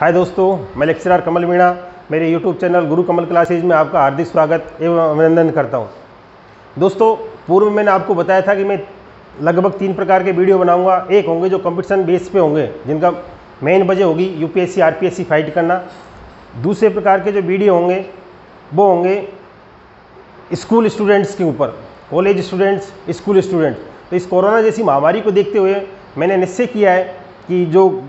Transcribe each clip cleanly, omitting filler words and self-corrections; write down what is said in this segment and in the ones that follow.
हाय दोस्तों, मैं लेक्चरर कमल मीणा मेरे YouTube चैनल गुरु कमल क्लासेज में आपका हार्दिक स्वागत एवं अभिनंदन करता हूं। दोस्तों, पूर्व में मैंने आपको बताया था कि मैं लगभग 3 प्रकार के वीडियो बनाऊंगा। एक होंगे जो कंपटीशन बेस पे होंगे, जिनका मेन वजह होगी यूपीएससी आरपीएससी फाइट करना। दूसरे प्रकार के जो वीडियो होंगे वो होंगे स्कूल स्टूडेंट्स के ऊपर, कॉलेज स्टूडेंट्स, स्कूल स्टूडेंट्स। तो इस कोरोना जैसी महामारी को देखते हुए मैंने निश्चय किया है कि जो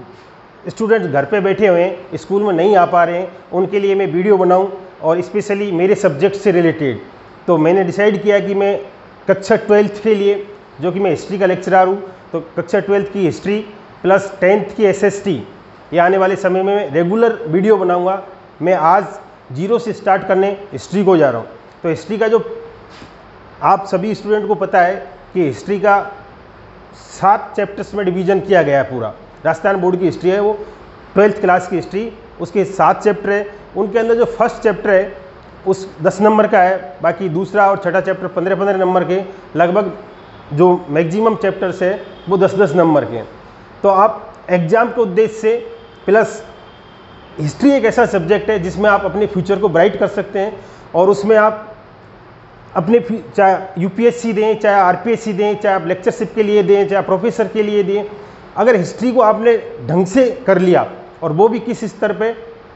स्टूडेंट्स घर पे बैठे हुए हैं, स्कूल में नहीं आ पा रहे हैं, उनके लिए मैं वीडियो बनाऊं और स्पेशली मेरे सब्जेक्ट से रिलेटेड। तो मैंने डिसाइड किया कि मैं कक्षा 12th के लिए, जो कि मैं हिस्ट्री का लेक्चरर हूँ, तो कक्षा 12th की हिस्ट्री प्लस 10th की एसएसटी ये आने वाले समय में रेगुलर वीडियो बनाऊँगा। मैं आज 0 से स्टार्ट करने हिस्ट्री को जा रहा हूँ। तो हिस्ट्री का जो आप सभी स्टूडेंट को पता है कि हिस्ट्री का 7 चैप्टर्स में डिवीज़न किया गया है। पूरा राजस्थान बोर्ड की हिस्ट्री है, वो 12th क्लास की हिस्ट्री, उसके 7 चैप्टर है। उनके अंदर जो फर्स्ट चैप्टर है उस 10 नंबर का है, बाकी दूसरा और छठा चैप्टर 15-15 नंबर के, लगभग जो मैक्सिमम चैप्टर्स है वो 10-10 नंबर के हैं। तो आप एग्ज़ाम के उद्देश्य से प्लस हिस्ट्री एक ऐसा सब्जेक्ट है जिसमें आप अपने फ्यूचर को ब्राइट कर सकते हैं और उसमें आप अपने चाहे यूपीएससी दें, चाहे आरपीएससी दें, चाहे आप लेक्चरशिप के लिए दें, चाहे प्रोफेसर के लिए दें, अगर हिस्ट्री को आपने ढंग से कर लिया और वो भी किस स्तर पे,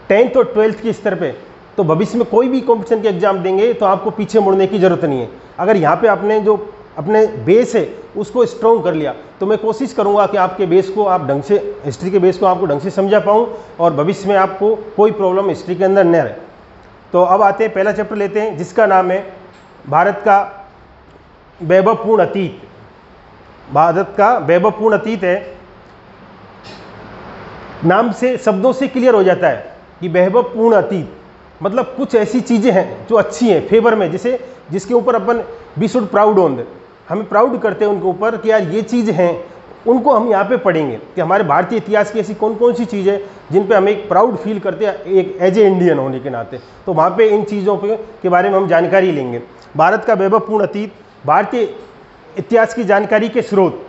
10th और 12th के स्तर पे, तो भविष्य में कोई भी कंपटीशन के एग्जाम देंगे तो आपको पीछे मुड़ने की ज़रूरत नहीं है। अगर यहाँ पे आपने जो अपने बेस है उसको स्ट्रॉन्ग कर लिया तो मैं कोशिश करूँगा कि आपके बेस को आप ढंग से, हिस्ट्री के बेस को आपको ढंग से समझा पाऊँ और भविष्य में आपको कोई प्रॉब्लम हिस्ट्री के अंदर न रहे। तो अब आते हैं, पहला चैप्टर लेते हैं जिसका नाम है भारत का वैभवपूर्ण अतीत। भारत का वैभवपूर्ण अतीत है, नाम से, शब्दों से क्लियर हो जाता है कि वैभवपूर्ण अतीत मतलब कुछ ऐसी चीज़ें हैं जो अच्छी हैं, फेवर में, जिसे जिसके ऊपर अपन वी शुड प्राउड ऑन, हमें प्राउड करते हैं उनके ऊपर कि यार ये चीज़ हैं, उनको हम यहाँ पे पढ़ेंगे कि हमारे भारतीय इतिहास की ऐसी कौन कौन सी चीज़ है जिन पे हम एक प्राउड फील करते हैं एक एज ए इंडियन होने के नाते। तो वहाँ पे इन चीज़ों के बारे में हम जानकारी लेंगे। भारत का वैभवपूर्ण अतीत, भारतीय इतिहास की जानकारी के स्रोत।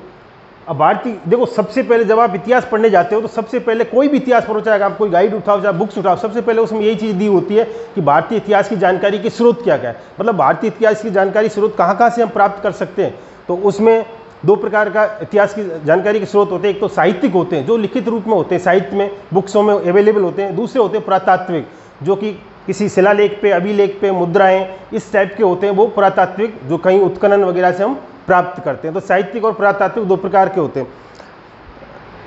अब भारतीय, देखो, सबसे पहले जब आप इतिहास पढ़ने जाते हो तो सबसे पहले कोई भी इतिहास पढ़ो, चाहे आप कोई गाइड उठाओ, चाहे बुक्स उठाओ, सबसे पहले उसमें यही चीज़ दी होती है कि भारतीय इतिहास की जानकारी के स्रोत क्या क्या है, मतलब भारतीय इतिहास की जानकारी स्रोत कहाँ से हम प्राप्त कर सकते हैं। तो उसमें 2 प्रकार का इतिहास की जानकारी के स्रोत होते हैं। एक तो साहित्यिक होते हैं जो लिखित रूप में होते हैं, साहित्य में, बुक्सों में अवेलेबल होते हैं। दूसरे होते हैं पुरातात्विक, जो कि किसी शिलालेख पे, अभिलेख पे, मुद्राएं, इस टाइप के होते हैं, वो पुरातात्विक, जो कहीं उत्खनन वगैरह से हम प्राप्त करते हैं। तो साहित्यिक और पुरातात्विक 2 प्रकार के होते हैं।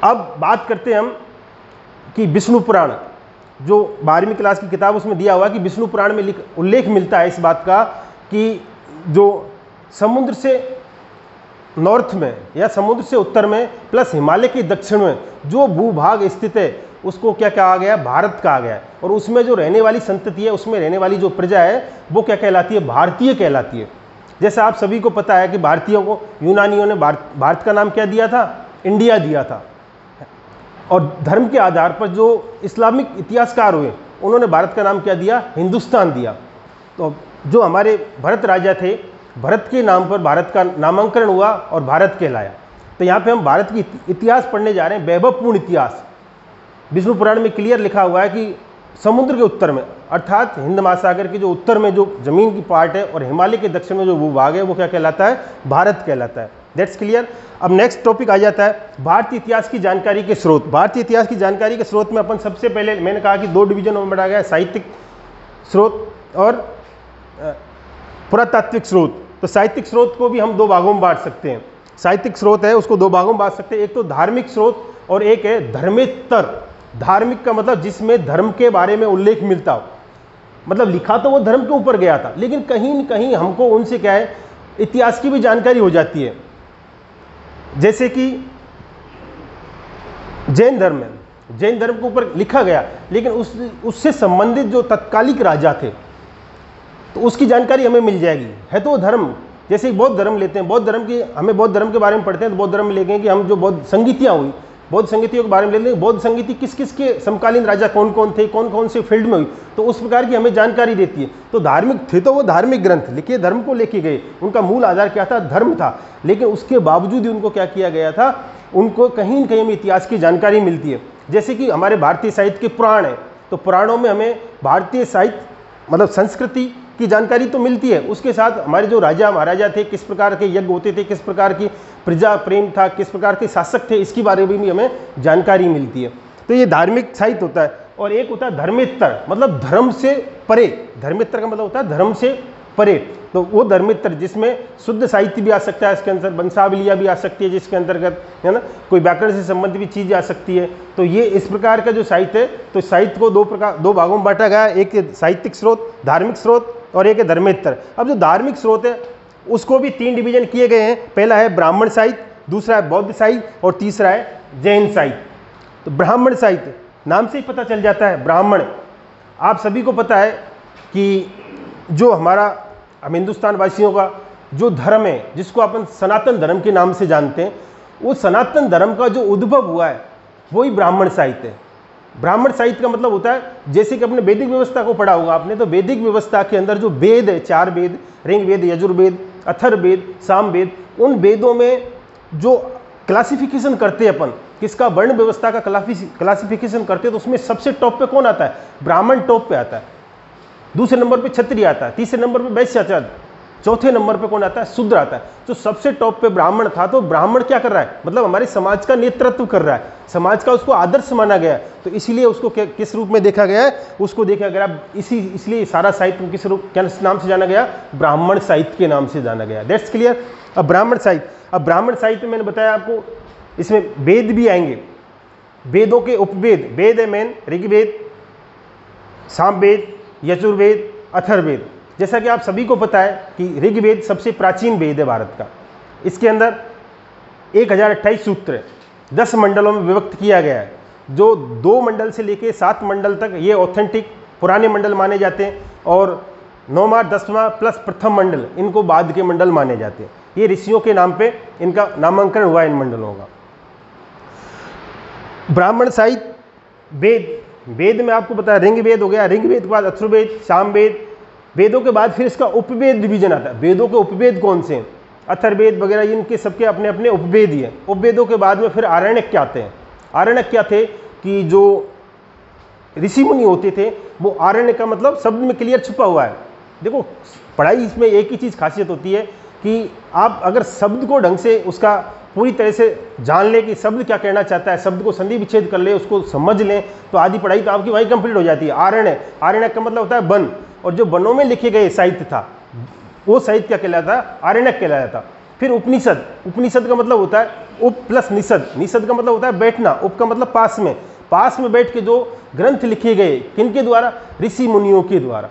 अब बात करते हैं हम कि विष्णु पुराण, जो 12वीं क्लास की किताब, उसमें दिया हुआ है कि विष्णु पुराण में उल्लेख मिलता है इस बात का कि जो समुद्र से नॉर्थ में या समुद्र से उत्तर में प्लस हिमालय के दक्षिण में जो भूभाग स्थित है उसको क्या कहा गया, भारत कहा गया है। और उसमें जो रहने वाली संतति है, उसमें रहने वाली जो प्रजा है वो क्या कहलाती है, भारतीय कहलाती है। जैसे आप सभी को पता है कि भारतीयों को यूनानियों ने भारत का नाम क्या दिया था, इंडिया दिया था। और धर्म के आधार पर जो इस्लामिक इतिहासकार हुए उन्होंने भारत का नाम क्या दिया, हिंदुस्तान दिया। तो जो हमारे भरत राजा थे, भरत के नाम पर भारत का नामांकन हुआ और भारत कहलाया। तो यहाँ पे हम भारत की इतिहास पढ़ने जा रहे हैं, वैभवपूर्ण इतिहास। विष्णु पुराण में क्लियर लिखा हुआ है कि समुद्र के उत्तर में, अर्थात हिंद महासागर के जो उत्तर में जो जमीन की पार्ट है और हिमालय के दक्षिण में जो भूभाग है वो क्या कहलाता है, भारत कहलाता है। That's clear. अब नेक्स्ट टॉपिक आ जाता है भारतीय इतिहास की जानकारी के स्रोत। भारतीय इतिहास की जानकारी के स्रोत में अपन सबसे पहले, मैंने कहा कि 2 डिवीजन में बांटा गया है, साहित्यिक स्रोत और पुरातात्विक स्रोत। तो साहित्यिक स्रोत को भी हम 2 भागों में बांट सकते हैं। साहित्यिक स्रोत है उसको 2 भागों में बांट सकते हैं, एक तो धार्मिक स्रोत और एक है धर्मेतर। धार्मिक का मतलब जिसमें धर्म के बारे में उल्लेख मिलता हो, मतलब लिखा तो वो धर्म के ऊपर गया था लेकिन कहीं न कहीं हमको उनसे क्या है, इतिहास की भी जानकारी हो जाती है। जैसे कि जैन धर्म है, जैन धर्म के ऊपर लिखा गया लेकिन उससे संबंधित जो तत्कालिक राजा थे तो उसकी जानकारी हमें मिल जाएगी। है तो धर्म, जैसे बौद्ध धर्म लेते हैं, बौद्ध धर्म की, हमें बौद्ध धर्म के बारे में पढ़ते हैं तो बौद्ध धर्म में लेंगे कि हम जो बौद्ध संगीतियाँ हुई, बौद्ध संगीतियों के बारे में ले लेंगे, बौद्ध संगीति किस किस के समकालीन राजा कौन कौन थे, कौन कौन से फील्ड में हुई, तो उस प्रकार की हमें जानकारी देती है। तो धार्मिक थे तो वो धार्मिक ग्रंथ लिखे, धर्म को लेके गए, उनका मूल आधार क्या था, धर्म था, लेकिन उसके बावजूद ही उनको क्या किया गया था, उनको कहीं न कहीं हमें इतिहास की जानकारी मिलती है। जैसे कि हमारे भारतीय साहित्य के पुराण हैं, तो पुराणों में हमें भारतीय साहित्य मतलब संस्कृति की जानकारी तो मिलती है, उसके साथ हमारे जो राजा महाराजा थे, किस प्रकार के यज्ञ होते थे, किस प्रकार की प्रजा प्रेम था, किस प्रकार के शासक थे, इसके बारे में भी हमें जानकारी मिलती है। तो ये धार्मिक साहित्य होता है। और एक होता है धर्मेत्तर, मतलब धर्म से परे। धर्मेत्तर का मतलब होता है धर्म से परे। तो वो धर्मेत्तर जिसमें शुद्ध साहित्य भी आ सकता है, इसके अंदर वंशावलियाँ भी आ सकती है, जिसके अंतर्गत है ना कोई व्याकरण से संबंधित भी चीज़ आ सकती है। तो ये इस प्रकार का जो साहित्य है, तो साहित्य को दो भागों में बांटा गया है, एक साहित्यिक स्रोत, धार्मिक स्रोत, और एक है धर्मेत्तर। अब जो धार्मिक स्रोत है उसको भी 3 डिवीजन किए गए हैं। पहला है ब्राह्मण साहित्य, दूसरा है बौद्ध साहित्य, और तीसरा है जैन साहित्य। तो ब्राह्मण साहित्य नाम से ही पता चल जाता है, ब्राह्मण। आप सभी को पता है कि जो हम हिंदुस्तान वासियों का जो धर्म है, जिसको अपन सनातन धर्म के नाम से जानते हैं, वो सनातन धर्म का जो उद्भव हुआ है वही ब्राह्मण साहित्य है। ब्राह्मण साहित्य का मतलब होता है, जैसे कि अपने वैदिक व्यवस्था को पढ़ा होगा आपने, तो वैदिक व्यवस्था के अंदर जो वेद है, 4 वेद, ऋग्वेद, यजुर्वेद, अथर्ववेद, सामवेद, उन वेदों में जो क्लासिफिकेशन करते हैं अपन, किसका वर्ण व्यवस्था का क्लासिफिकेशन करते हैं, तो उसमें सबसे टॉप पे कौन आता है? ब्राह्मण टॉप पे आता है। दूसरे नंबर पे क्षत्रिय आता है, तीसरे नंबर पे वैश्याचार्य, चौथे नंबर पे कौन आता है? शूद्र आता है। तो सबसे टॉप पे ब्राह्मण था। तो ब्राह्मण क्या कर रहा है? मतलब हमारे समाज का नेतृत्व कर रहा है, समाज का उसको आदर्श माना गया है। तो इसीलिए उसको किस रूप में देखा गया है? उसको देखा गया इसलिए सारा साहित्य किस रूप, क्या नाम से जाना गया? ब्राह्मण साहित्य के नाम से जाना गया। That's clear. अब ब्राह्मण साहित्य, अब ब्राह्मण साहित्य मैंने बताया आपको, इसमें वेद भी आएंगे, वेदों के उपवेद। वेद है मेन, ऋग्वेद, सामवेद, यजुर्वेद, अथर्ववेद। जैसा कि आप सभी को पता है कि ऋग्वेद सबसे प्राचीन वेद है भारत का। इसके अंदर 1028 सूत्र है, 10 मंडलों में विभक्त किया गया है। जो 2 मंडल से लेके 7 मंडल तक ये ऑथेंटिक पुराने मंडल माने जाते हैं, और 9वां 10वां प्लस प्रथम मंडल इनको बाद के मंडल माने जाते हैं। ये ऋषियों के नाम पे इनका नामांकन हुआ इन मंडलों का। ब्राह्मण साहित्य, वेद, वेद में आपको पता है ऋग्वेद हो गया, ऋग्वेद के बाद अथर्ववेद, सामवेद, वेदों के बाद फिर इसका उपवेद डिवीजन आता है। वेदों के उपवेद कौन से हैं? अथर्ववेद वगैरह, इनके सबके अपने अपने उपवेद ही हैं। उपवेदों के बाद में फिर आरण्यक क्या आते हैं? आरण्यक क्या थे कि जो ऋषि मुनि होते थे, वो आरण्य का मतलब शब्द में क्लियर छुपा हुआ है। देखो पढ़ाई इसमें एक ही चीज़ खासियत होती है कि आप अगर शब्द को ढंग से उसका पूरी तरह से जान ले कि शब्द क्या कहना चाहता है, शब्द को संधि विच्छेद कर ले, उसको समझ लें, तो आधी पढ़ाई तो आपकी वहीं कंप्लीट हो जाती है। आरण्य, आरण्य का मतलब होता है वन, और जो वनों में लिखे गए साहित्य था वो साहित्य क्या कहलाता है? आरण्यक कहलाता। फिर उपनिषद, उपनिषद का मतलब होता है उप प्लस निषद, निषद का मतलब होता है बैठना, उप का मतलब पास में बैठ के जो ग्रंथ लिखे गए, किनके द्वारा? ऋषि मुनियों के द्वारा।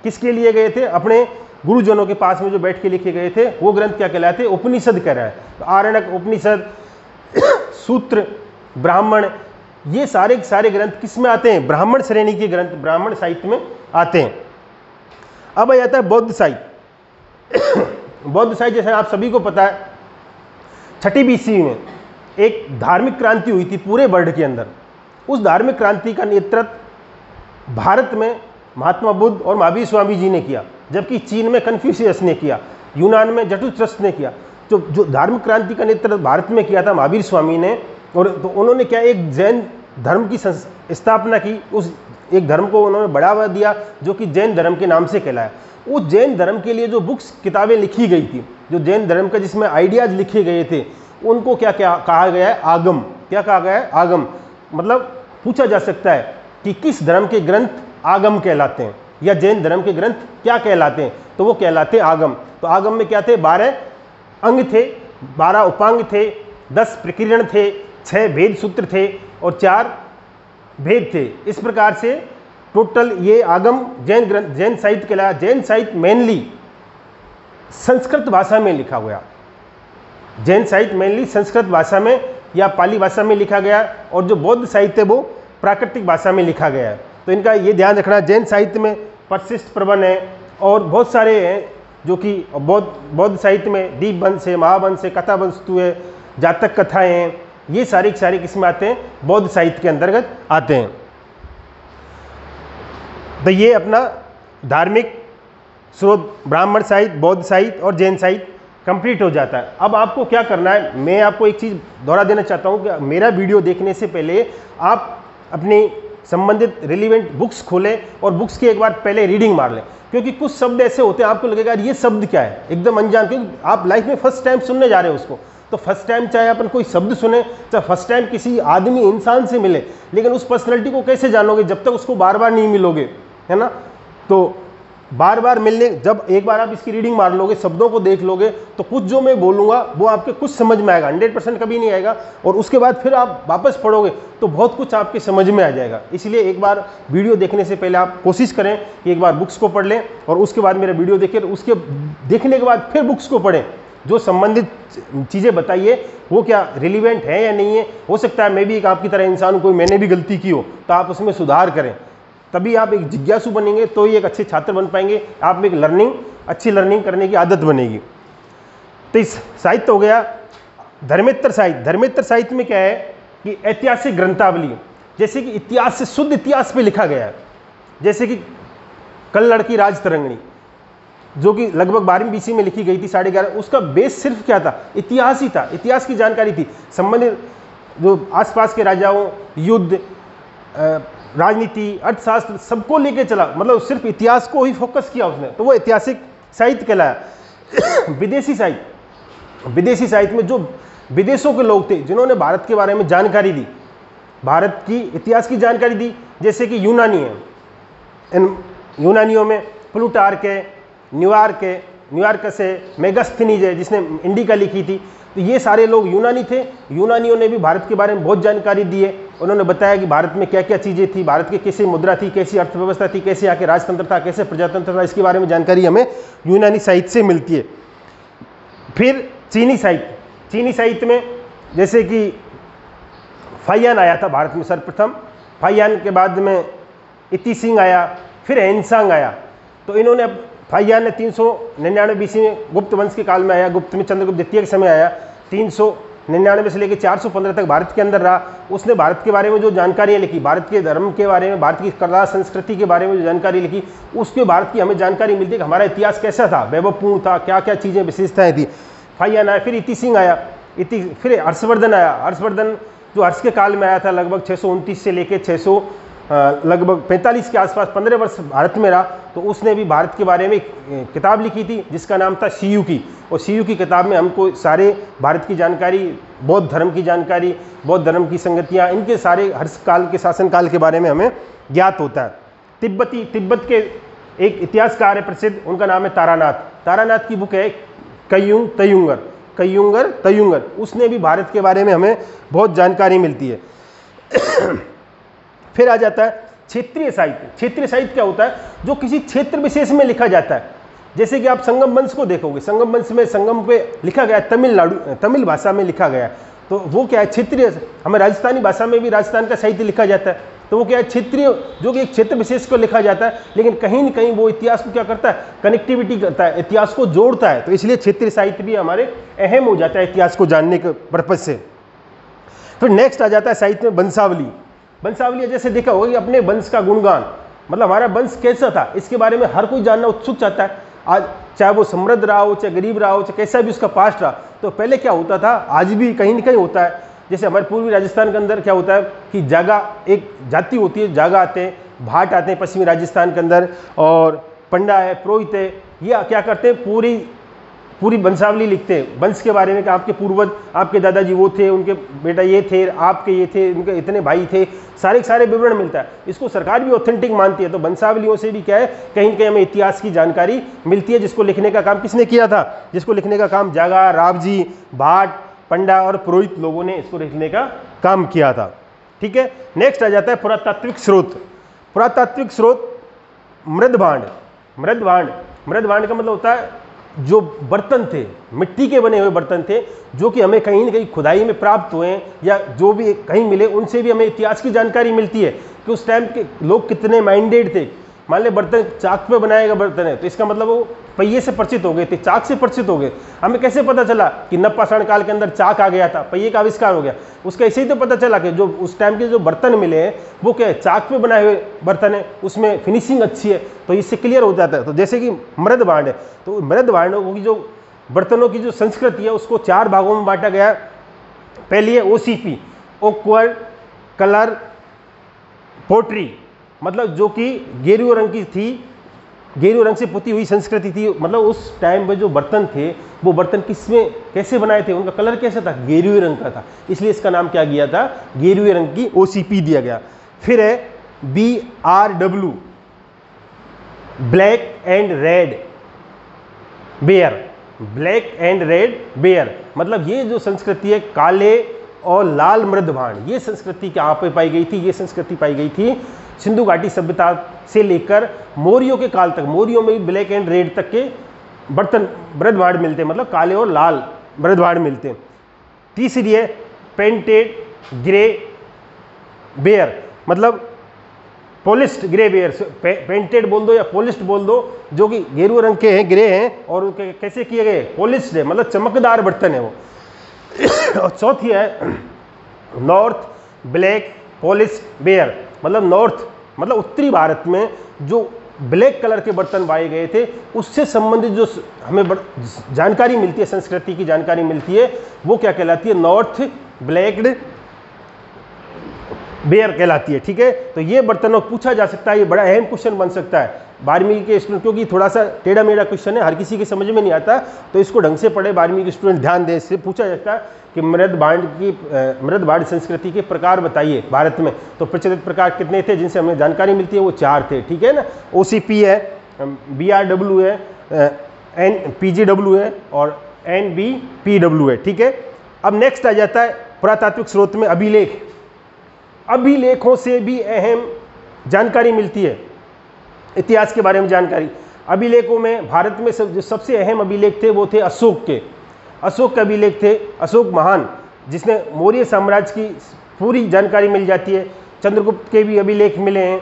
किसके लिए गए थे? अपने गुरुजनों के पास में जो बैठ के लिखे गए थे, वो ग्रंथ क्या कहलाते? उपनिषद कह रहा है। तो आरण्यक, उपनिषद, सूत्र, ब्राह्मण, ये सारे ग्रंथ किस में आते हैं? ब्राह्मण श्रेणी के ग्रंथ ब्राह्मण साहित्य में आते हैं। अब आ जाता है बौद्ध साहित्य। बौद्ध साहित्य जैसे आप सभी को पता है, 6ठी BC में एक धार्मिक क्रांति हुई थी पूरे वर्ल्ड के अंदर। उस धार्मिक क्रांति का नेतृत्व भारत में महात्मा बुद्ध और महावीर स्वामी जी ने किया, जबकि चीन में कन्फ्यूशियस ने किया, यूनान में जरथुस्त्र ने किया। जो धार्मिक क्रांति का नेतृत्व भारत में किया था महावीर स्वामी ने, और तो उन्होंने क्या एक जैन धर्म की स्थापना की। उस एक धर्म को उन्होंने बढ़ावा दिया जो कि जैन धर्म के नाम से कहलाया। उस जैन धर्म के लिए जो बुक्स, किताबें लिखी गई थी, जो जैन धर्म का जिसमें आइडियाज लिखे गए थे, उनको क्या क्या कहा गया है? आगम। क्या कहा गया है? आगम। मतलब पूछा जा सकता है कि किस धर्म के ग्रंथ आगम कहलाते हैं, या जैन धर्म के ग्रंथ क्या कहलाते हैं? तो वो कहलाते हैं आगम। तो आगम में क्या थे? 12 अंग थे, 12 उपांग थे, 10 प्रकीर्ण थे, 6 भेद सूत्र थे, और 4 भेद थे। इस प्रकार से टोटल ये आगम जैन ग्रंथ, जैन साहित्य कहलाया। जैन साहित्य मेनली संस्कृत भाषा में लिखा गया। जैन साहित्य मेनली संस्कृत भाषा में या पाली भाषा में लिखा गया, और जो बौद्ध साहित्य वो प्राकृतिक भाषा में लिखा गया है। तो इनका ये ध्यान रखना, जैन साहित्य में परिशिष्ट प्रबंध है और बहुत सारे हैं, जो कि बौद्ध साहित्य में दीपवंश है, महावंश है, कथावस्तु है, जातक कथाएं हैं, ये सारी किस्में आते हैं, बौद्ध साहित्य के अंतर्गत आते हैं। तो ये अपना धार्मिक स्रोत ब्राह्मण साहित्य, बौद्ध साहित्य और जैन साहित्य कंप्लीट हो जाता है। अब आपको क्या करना है, मैं आपको एक चीज़ दोहरा देना चाहता हूँ कि मेरा वीडियो देखने से पहले आप अपनी संबंधित रिलीवेंट बुक्स खोलें और बुक्स की एक बार पहले रीडिंग मार लें, क्योंकि कुछ शब्द ऐसे होते हैं आपको लगेगा ये शब्द क्या है, एकदम अनजान, क्योंकि आप लाइफ में फर्स्ट टाइम सुनने जा रहे हो उसको। तो फर्स्ट टाइम चाहे अपन कोई शब्द सुने, चाहे फर्स्ट टाइम किसी आदमी इंसान से मिले, लेकिन उस पर्सनैलिटी को कैसे जानोगे जब तक उसको बार बार नहीं मिलोगे, है ना। तो बार बार मिलने, जब एक बार आप इसकी रीडिंग मार लोगे, शब्दों को देख लोगे, तो कुछ जो मैं बोलूँगा वो आपके कुछ समझ में आएगा, 100% कभी नहीं आएगा, और उसके बाद फिर आप वापस पढ़ोगे तो बहुत कुछ आपके समझ में आ जाएगा। इसलिए एक बार वीडियो देखने से पहले आप कोशिश करें कि एक बार बुक्स को पढ़ लें और उसके बाद मेरा वीडियो देखें, उसके देखने के बाद फिर बुक्स को पढ़ें, जो संबंधित चीज़ें बताइए वो क्या रिलीवेंट है या नहीं है। हो सकता है मैं भी एक आपकी तरह इंसान हूँ, कोई मैंने भी गलती की हो, तो आप उसमें सुधार करें, तभी आप एक जिज्ञासु बनेंगे, तो ही एक अच्छे छात्र बन पाएंगे, आप में एक अच्छी लर्निंग करने की आदत बनेगी। तो इस साहित्य हो गया। धर्मेतर साहित्य, धर्मेतर साहित्य में क्या है कि ऐतिहासिक ग्रंथावली, जैसे कि इतिहास से शुद्ध इतिहास पे लिखा गया है, जैसे कि कल्लड़ की राज तरंगिणी जो कि लगभग 12वीं BC में लिखी गई थी, 11.5, उसका बेस सिर्फ क्या था, इतिहास ही था, इतिहास की जानकारी थी, संबंधित जो आसपास के राजाओं, युद्ध, राजनीति, अर्थशास्त्र सबको लेके चला, मतलब सिर्फ इतिहास को ही फोकस किया उसने, तो वो ऐतिहासिक साहित्य कहलाया। विदेशी साहित्य, विदेशी साहित्य में जो विदेशों के लोग थे जिन्होंने भारत के बारे में जानकारी दी, भारत की इतिहास की जानकारी दी, जैसे कि यूनानी है, इन यूनानियों में प्लूटार्क है, न्यूयार्कस है, मेगास्थनीज है जिसने इंडिका लिखी थी, तो ये सारे लोग यूनानी थे। यूनानियों ने भी भारत के बारे में बहुत जानकारी दी है, उन्होंने बताया कि भारत में क्या क्या चीज़ें थी, भारत की कैसी मुद्रा थी, कैसी अर्थव्यवस्था थी, कैसे आके राजतंत्र था, कैसे प्रजातंत्र था, इसके बारे में जानकारी हमें यूनानी साहित्य से मिलती है। फिर चीनी साहित्य, चीनी साहित्य में जैसे कि फाइयान आया था भारत में सर्वप्रथम, फाइयान के बाद में इति सिंह आया, फिर हेनसांग आया। तो इन्होंने, फाइयान ने 399 BC में गुप्त वंश के काल में आया, गुप्त में चंद्रगुप्त द्वितीय के समय आया, 399 से लेकर 415 तक भारत के अंदर रहा। उसने भारत के बारे में जो जानकारियाँ लिखी, भारत के धर्म के बारे में, भारत की कला संस्कृति के बारे में जो जानकारी लिखी, उसके भारत की हमें जानकारी मिलती है कि हमारा इतिहास कैसा था, वैभवपूर्ण था, क्या क्या चीज़ें विशेषताएँ थी। फाइयान आया, फिर इति सिंह आया, फिर हर्षवर्धन आया। हर्षवर्धन जो हर्ष के काल में आया था, लगभग 629 से लेकर 600 लगभग 45 के आसपास 15 वर्ष भारत में रहा। तो उसने भी भारत के बारे में एक किताब लिखी थी जिसका नाम था शियू की, और शियू की किताब में हमको सारे भारत की जानकारी, बौद्ध धर्म की जानकारी, बौद्ध धर्म की संगतियाँ, इनके सारे हर्ष काल के शासनकाल के बारे में हमें ज्ञात होता है। तिब्बत के एक इतिहासकार है प्रसिद्ध, उनका नाम है तारानाथ। तारानाथ की बुक है कयुंगर, उसने भी भारत के बारे में हमें बहुत जानकारी मिलती है। फिर आ जाता है क्षेत्रीय साहित्य। क्षेत्रीय साहित्य क्या होता है, जो किसी क्षेत्र विशेष में लिखा जाता है। जैसे कि आप संगम वंश को देखोगे, संगम वंश में संगम पे लिखा गया तमिल भाषा में लिखा गया, तो वो क्या है क्षेत्रीय। हमें राजस्थानी भाषा में भी राजस्थान का साहित्य लिखा जाता है, तो वो क्या है क्षेत्रीय, जो कि एक क्षेत्र विशेष को लिखा जाता है, लेकिन कहीं न कहीं वो इतिहास को क्या करता है, कनेक्टिविटी करता है, इतिहास को जोड़ता है। तो इसलिए क्षेत्रीय साहित्य भी हमारे अहम हो जाता है इतिहास को जानने के पर्पज से। फिर नेक्स्ट आ जाता है साहित्य में वंशावली। वंशावली जैसे देखा होगा कि अपने वंश का गुणगान, मतलब हमारा वंश कैसा था, इसके बारे में हर कोई जानना उत्सुक चाहता है। आज चाहे वो समृद्ध रहा हो, चाहे गरीब रहा हो, चाहे कैसा भी उसका पास्ट रहा, तो पहले क्या होता था, आज भी कहीं न कहीं होता है। जैसे हमारे पूर्वी राजस्थान के अंदर क्या होता है कि जागा, एक जाति होती है, जागा आते हैं, भाट आते हैं पश्चिमी राजस्थान के अंदर, और पंडा है, पुरोहित है, ये क्या करते हैं, पूरी वंशावली लिखते हैं वंश के बारे में कि आपके पूर्वज, आपके दादाजी वो थे, उनके बेटा ये थे, आपके ये थे, उनके इतने भाई थे, सारे विवरण मिलता है। इसको सरकार भी ऑथेंटिक मानती है। तो वंशावलियों से भी क्या है, कहीं कहीं हमें इतिहास की जानकारी मिलती है, जिसको लिखने का काम किसने किया था, जिसको लिखने का काम जागा, रावजी, भाट, पंडा और पुरोहित लोगों ने इसको लिखने का काम किया था। ठीक है। नेक्स्ट आ जाता है पुरातात्विक स्रोत। पुरातात्विक स्रोत मृदभांड का मतलब होता है जो बर्तन थे, मिट्टी के बने हुए बर्तन थे, जो कि हमें कहीं न कहीं खुदाई में प्राप्त हुए हैं या जो भी कहीं मिले, उनसे भी हमें इतिहास की जानकारी मिलती है कि उस टाइम के लोग कितने माइंडेड थे। मान ले बर्तन चाक पे बनाया गया बर्तन है, तो इसका मतलब वो पहिए से परिचित हो गए थे, चाक से परिचित हो गए। हमें कैसे पता चला कि नवपाषाण काल के अंदर चाक आ गया था, पहिए का आविष्कार हो गया, उसका ऐसे ही तो पता चला कि जो उस टाइम के जो बर्तन मिले हैं वो क्या है, चाक पे बनाए हुए बर्तन है, उसमें फिनिशिंग अच्छी है, तो इससे क्लियर हो जाता है। तो जैसे कि मृदभांड है, तो मृदभांडों की जो बर्तनों की जो संस्कृति है उसको 4 भागों में बांटा गया। पहली है OCP, ओक्वर्ड कलर पोट्री, मतलब जो कि गेरुए रंग की थी, गेरुए रंग से पुती हुई संस्कृति थी। मतलब उस टाइम पे जो बर्तन थे वो बर्तन किसमें कैसे बनाए थे, उनका कलर कैसा था, गेरुए रंग का था, इसलिए इसका नाम क्या गया था, गेरुए रंग की OCP दिया गया। फिर है BRW, black and red bear, black and red bear, मतलब ये जो संस्कृति है काले और लाल मृद भांड, ये संस्कृति कहाँ पे पाई गई थी, ये संस्कृति पाई गई थी सिंधु घाटी सभ्यता से लेकर मौर्यों के काल तक। मौर्यों में भी ब्लैक एंड रेड तक के बर्तन मृद भांड मिलते हैं, मतलब काले और लाल मृद भांड मिलते हैं। तीसरी है पेंटेड ग्रे बेयर, मतलब पॉलिस्ड ग्रे बेयर, पेंटेड बोल दो या पॉलिस्ड बोल दो, जो कि गेरुए रंग के हैं, ग्रे हैं, और कैसे किए गए, पॉलिस्ड है, मतलब चमकदार बर्तन है वो। और चौथी है नॉर्थ ब्लैक पॉलिस्ड बेयर, मतलब नॉर्थ मतलब उत्तरी भारत में जो ब्लैक कलर के बर्तन पाए गए थे उससे संबंधित जो हमें जानकारी मिलती है, संस्कृति की जानकारी मिलती है, वो क्या कहलाती है, नॉर्थ ब्लैक्ड बेयर कहलाती है। ठीक है, तो ये बर्तनों पूछा जा सकता है, ये बड़ा अहम क्वेश्चन बन सकता है 12वीं के स्टूडेंट, क्योंकि थोड़ा सा टेढ़ा मेढ़ा क्वेश्चन है, हर किसी के समझ में नहीं आता, तो इसको ढंग से पढ़े 12वीं के स्टूडेंट, ध्यान दें। इससे पूछा जाता है कि मृद भांड संस्कृति के प्रकार बताइए भारत में, तो प्रचलित प्रकार कितने थे जिनसे हमें जानकारी मिलती है, वो 4 थे। ठीक है ना, OCP है, BRW है, PGW है और NBPW है। ठीक है, अब नेक्स्ट आ जाता है पुरातात्विक स्रोत में अभिलेख। अभिलेखों से भी अहम जानकारी मिलती है, इतिहास के बारे में जानकारी। अभिलेखों में भारत में जो सबसे अहम अभिलेख थे वो थे अशोक के, अशोक के अभिलेख थे, अशोक महान, जिसने मौर्य साम्राज्य की पूरी जानकारी मिल जाती है। चंद्रगुप्त के भी अभिलेख मिले हैं,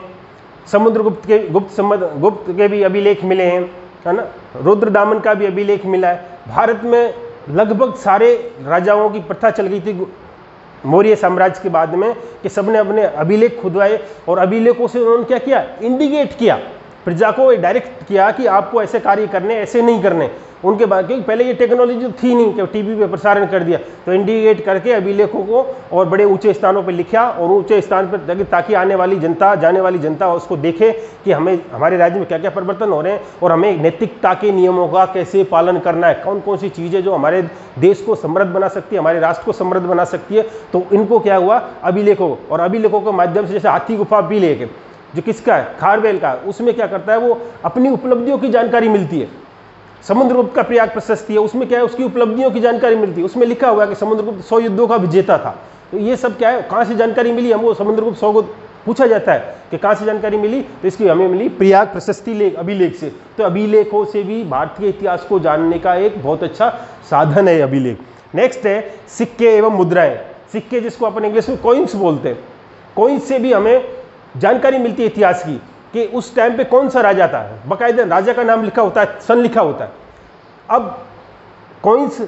समुद्रगुप्त के गुप्त के भी अभिलेख मिले हैं, है ना, रुद्रदामन का भी अभिलेख मिला है। भारत में लगभग सारे राजाओं की प्रथा चल गई थी मौर्य साम्राज्य के बाद में कि सबने अपने अभिलेख खुदवाए, और अभिलेखों से उन्होंने क्या किया, इंडिकेट किया, प्रजा को डायरेक्ट किया कि आपको ऐसे कार्य करने, ऐसे नहीं करने। उनके बाद, क्योंकि पहले ये टेक्नोलॉजी थी नहीं कि टीवी पे प्रसारण कर दिया, तो इंडिकेट करके अभिलेखों को और बड़े ऊंचे स्थानों पर लिखा, और ऊंचे स्थान पर ताकि आने वाली जनता, जाने वाली जनता उसको देखे कि हमें हमारे राज्य में क्या क्या परिवर्तन हो रहे हैं, और हमें नैतिकता के नियमों का कैसे पालन करना है, कौन कौन सी चीज़ें जो हमारे देश को समृद्ध बना सकती है, हमारे राष्ट्र को समृद्ध बना सकती है। तो इनको क्या हुआ, अभिलेखों, और अभिलेखों के माध्यम से, जैसे हाथी गुफा अभिलेख है जो किसका है, खारवेल का, उसमें क्या करता है, वो अपनी उपलब्धियों की जानकारी मिलती है। समुद्रगुप्त का प्रयाग प्रशस्ति है, उसमें क्या है, उसकी उपलब्धियों की जानकारी मिलती है, उसमें लिखा हुआ है कि समुद्रगुप्त 100 युद्धों का विजेता था। तो ये सब क्या है, कहाँ से जानकारी मिली हमको, समुद्रगुप्त 100 को पूछा जाता है कि कहाँ से जानकारी मिली, तो इसकी हमें मिली प्रयाग प्रशस्ति लेख, अभिलेख से। तो अभिलेखों से भी भारतीय इतिहास को जानने का एक बहुत अच्छा साधन है अभिलेख। नेक्स्ट है सिक्के एवं मुद्राएं, सिक्के जिसको अपन इंग्लिश में कॉइन्स बोलते हैं, कॉइन्स से भी हमें जानकारी मिलती है इतिहास की कि उस टाइम पे कौन सा राजा था, बाकायदा राजा का नाम लिखा होता है, सन लिखा होता है। अब कॉइन्स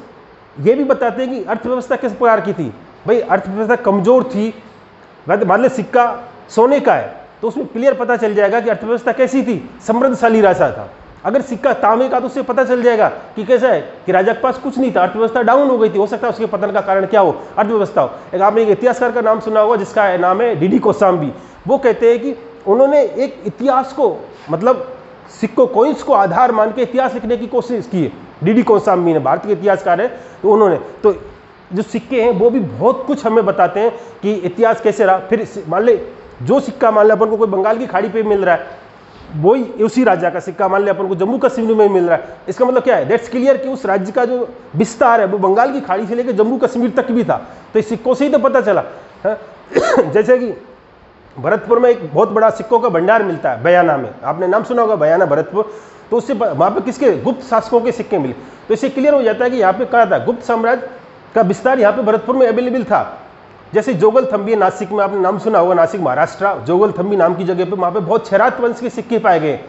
ये भी बताते हैं कि अर्थव्यवस्था किस प्रकार की थी। भाई अर्थव्यवस्था कमजोर थी, मान लो सिक्का सोने का है तो उसमें क्लियर पता चल जाएगा कि अर्थव्यवस्था कैसी थी, समृद्धशाली राजा था। अगर सिक्का तांबे का तो उससे पता चल जाएगा कि कैसा है, कि राजा के पास कुछ नहीं था, अर्थव्यवस्था डाउन हो गई थी, हो सकता है उसके पतन का कारण क्या हो, अर्थव्यवस्था हो। एक आपने एक इतिहासकार का नाम सुना होगा जिसका नाम है डीडी कोसाम्बी। वो कहते हैं कि उन्होंने एक इतिहास को, मतलब सिक्कों कॉइन्स को आधार मान के इतिहास लिखने की कोशिश की है। डीडी कोसाम्बी ने, भारत के इतिहासकार है, तो उन्होंने, तो जो सिक्के हैं वो भी बहुत कुछ हमें बताते हैं कि इतिहास कैसे रहा। फिर मान ले जो सिक्का मान ले अपन को कोई बंगाल की खाड़ी पे मिल रहा है, वही उसी राजा का सिक्का मान ले अपन को जम्मू कश्मीर में मिल रहा है, इसका मतलब क्या है, दैट्स क्लियर कि उस राज्य का जो विस्तार है वो बंगाल की खाड़ी से लेकर जम्मू कश्मीर तक भी था। तो इस सिक्कों से ही तो पता चला है। जैसे कि भरतपुर में एक बहुत बड़ा सिक्कों का भंडार मिलता है, बयाना में, आपने नाम सुना होगा बयाना भरतपुर, तो उससे वहाँ पे किसके, गुप्त शासकों के सिक्के मिले। तो इससे क्लियर हो जाता है कि यहाँ पे क्या था, गुप्त साम्राज्य का विस्तार यहाँ पे भरतपुर में अवेलेबल था। जैसे जोगल थम्बी नासिक में, आपने नाम सुना होगा, नासिक महाराष्ट्र, जोगल थम्बी नाम की जगह पे वहाँ पे बहुत छैरात वंश के सिक्के पाए गए।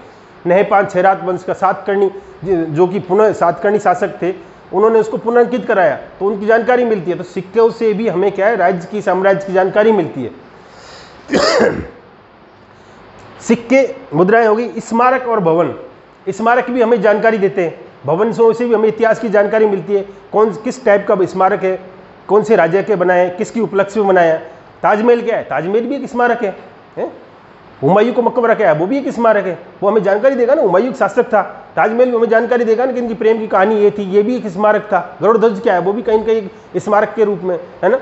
नहेपान छैरात वंश का सातकर्णी, जो कि पुनः सातकर्णी शासक थे, उन्होंने उसको पुनर्कित कराया, तो उनकी जानकारी मिलती है। तो सिक्कों से भी हमें क्या है, राज्य की, साम्राज्य की जानकारी मिलती है। सिक्के, मुद्राएं होगी। स्मारक और भवन, स्मारक भी हमें जानकारी देते हैं भवन से भी हमें इतिहास की जानकारी मिलती है, किस टाइप का स्मारक है, कौन से राजा के बनाए हैं, किसकी उपलक्ष्य में बनाया है। ताजमहल क्या है, ताजमहल भी एक स्मारक है। हुमायूं को मकबरा क्या है, वो भी एक स्मारक है। वो हमें जानकारी देगा ना, हुमायूं एक शासक था, ताजमहल भी हमें जानकारी देगा ना कि इनकी प्रेम की कहानी ये थी, ये भी एक स्मारक था। गरुड़ ध्वज क्या है, वो भी कहीं न कहीं स्मारक के रूप में है ना।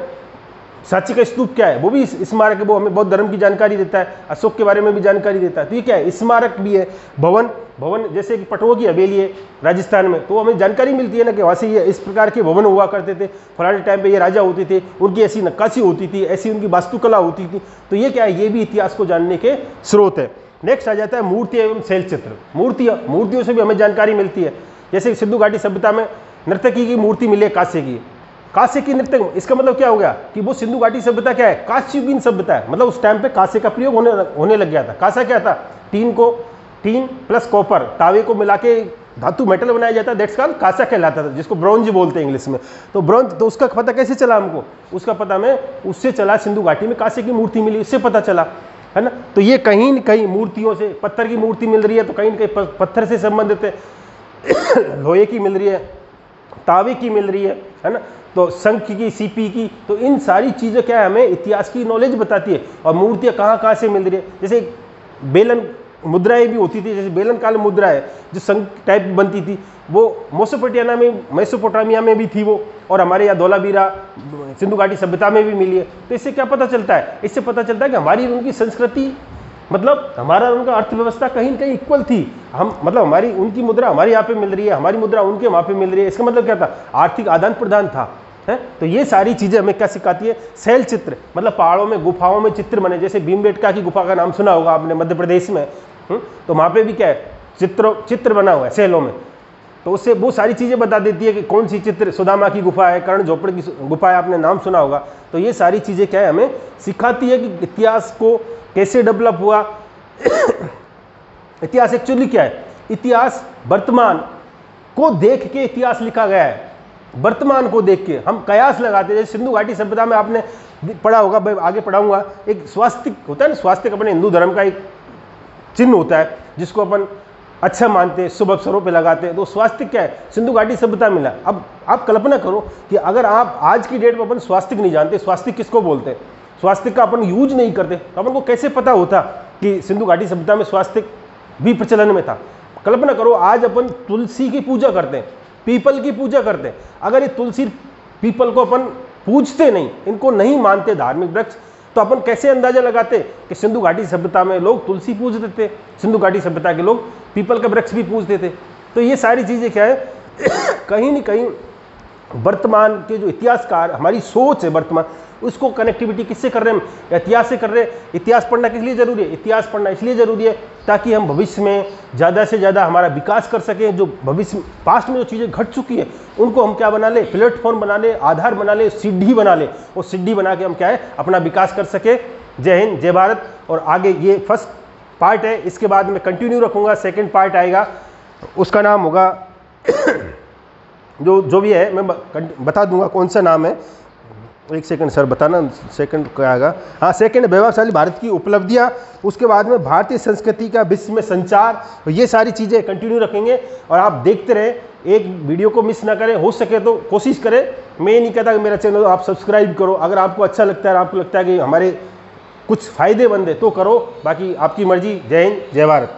सांची का स्तूप क्या है, वो भी स्मारक है, वो हमें बौद्ध धर्म की जानकारी देता है, अशोक के बारे में भी जानकारी देता है। तो ये क्या है, स्मारक भी है। भवन जैसे कि पटवा की हवेली है राजस्थान में, तो हमें जानकारी मिलती है ना कि वहाँ से ये इस प्रकार के भवन हुआ करते थे, फलाने टाइम पे ये राजा होते थे, उनकी ऐसी नक्काशी होती थी, ऐसी उनकी वास्तुकला होती थी। तो ये क्या है, ये भी इतिहास को जानने के स्रोत है। नेक्स्ट आ जाता है मूर्ति एवं शैलचित्र। मूर्तियों से भी हमें जानकारी मिलती है। जैसे सिंधु घाटी सभ्यता में नर्तकी की मूर्ति मिली है कांसे की नृत्य। इसका मतलब क्या हो गया कि वो सिंधु घाटी सभ्यता क्या है, कांस्ययुगीन सभ्यता है। मतलब उस टाइम पे कांसे का प्रयोग होने लग गया था। कांसा क्या था, टीन प्लस कॉपर, तावे को मिला के धातु मेटल बनाया जाता है, दैट्स कॉल्ड कांसा कहलाता था, जिसको ब्रॉन्ज बोलते हैं इंग्लिश में। तो ब्रॉन्ज, तो उसका पता कैसे चला हमको, उसका पता हमें उससे चला, सिंधु घाटी में कांसे की मूर्ति मिली, इससे पता चला, है ना। तो ये कहीं न कहीं मूर्तियों से, पत्थर की मूर्ति मिल रही है तो कहीं न कहीं पत्थर से संबंधित है, लोहे की मिल रही है, तावे की मिल रही है ना, तो शंख की, सीपी की। तो इन सारी चीज़ें क्या है, हमें इतिहास की नॉलेज बताती है। और मूर्तियाँ कहाँ से मिल रही है, जैसे बेलन मुद्राएं भी होती थी, जैसे बेलन काल मुद्रा है जो शंख टाइप बनती थी, वो मेसोपोटामिया में भी थी वो, और हमारे यहाँ धौलावीरा सिंधु घाटी सभ्यता में भी मिली है। तो इससे क्या पता चलता है, इससे पता चलता है कि हमारी उनकी संस्कृति, मतलब हमारा उनका अर्थव्यवस्था कहीं न कहीं इक्वल थी। हम मतलब हमारी उनकी मुद्रा हमारे यहाँ पे मिल रही है, हमारी मुद्रा उनके वहाँ पे मिल रही है। इसका मतलब क्या था, आर्थिक आदान प्रदान था, है। तो ये सारी चीज़ें हमें क्या सिखाती है, शैल चित्र, मतलब पहाड़ों में, गुफाओं में चित्र बने। जैसे भीमबेटका की गुफा का नाम सुना होगा आपने, मध्य प्रदेश में। तो वहाँ पे भी क्या है, चित्र बना हुआ है शैलों में। तो उससे वो सारी चीज़ें बता देती है कि कौन सी चित्र, सुदामा की गुफा है, कर्ण झोपड़ की गुफा है, आपने नाम सुना होगा। तो ये सारी चीज़ें क्या है, हमें सिखाती है कि इतिहास को कैसे डेवलप हुआ। इतिहास एक्चुअली क्या है, इतिहास वर्तमान को देख के इतिहास लिखा गया है। वर्तमान को देख के हम कयास लगाते हैं। जैसे सिंधु घाटी सभ्यता में आपने पढ़ा होगा, मैं आगे पढ़ाऊंगा, एक स्वास्तिक होता है ना, स्वास्तिक अपने हिंदू धर्म का एक चिन्ह होता है जिसको अपन अच्छा मानते हैं, शुभ अवसरों पे लगाते हैं। तो स्वास्तिक क्या है, सिंधु घाटी सभ्यता मिला। अब आप कल्पना करो कि अगर आप आज की डेट में अपन स्वास्तिक नहीं जानते, स्वास्तिक किसको बोलते हैं, स्वास्तिक का अपन यूज नहीं करते, तो अपन को कैसे पता होता कि सिंधु घाटी सभ्यता में स्वास्तिक भी प्रचलन में था। कल्पना करो आज अपन तुलसी की पूजा करते हैं, पीपल की पूजा करते हैं। अगर ये तुलसी पीपल को अपन पूजते नहीं, इनको नहीं मानते धार्मिक वृक्ष, तो अपन कैसे अंदाजा लगाते कि सिंधु घाटी सभ्यता में लोग तुलसी पूजते थे, सिंधु घाटी सभ्यता के लोग पीपल का वृक्ष भी पूजते थे। तो ये सारी चीज़ें क्या है, कहीं न कहीं वर्तमान के जो इतिहासकार, हमारी सोच है वर्तमान, उसको कनेक्टिविटी किससे कर रहे हैं, हम इतिहास से कर रहे हैं। इतिहास पढ़ना किस लिए जरूरी है, इतिहास पढ़ना इसलिए जरूरी है ताकि हम भविष्य में ज़्यादा से ज़्यादा हमारा विकास कर सकें। जो भविष्य पास्ट में जो चीज़ें घट चुकी है उनको हम क्या बना ले, प्लेटफॉर्म बना ले, आधार बना ले, सीढ़ी बना ले, और सीढ़ी बना के हम क्या है अपना विकास कर सके। जय हिंद, जय भारत। और आगे ये फर्स्ट पार्ट है, इसके बाद मैं कंटिन्यू रखूँगा, सेकेंड पार्ट आएगा, उसका नाम होगा जो भी है मैं बता दूंगा कौन सा नाम है। एक सेकंड सर, बताना सेकंड क्या आएगा। हाँ, सेकंड वैभवशाली भारत की उपलब्धियाँ, उसके बाद में भारतीय संस्कृति का विश्व में संचार। ये सारी चीज़ें कंटिन्यू रखेंगे और आप देखते रहें, एक वीडियो को मिस ना करें। हो सके तो कोशिश करें, मैं ये नहीं कहता कि मेरा चैनल आप सब्सक्राइब करो, अगर आपको अच्छा लगता है, आपको लगता है कि हमारे कुछ फ़ायदेमंद है तो करो, बाकी आपकी मर्जी। जय हिंद, जय भारत।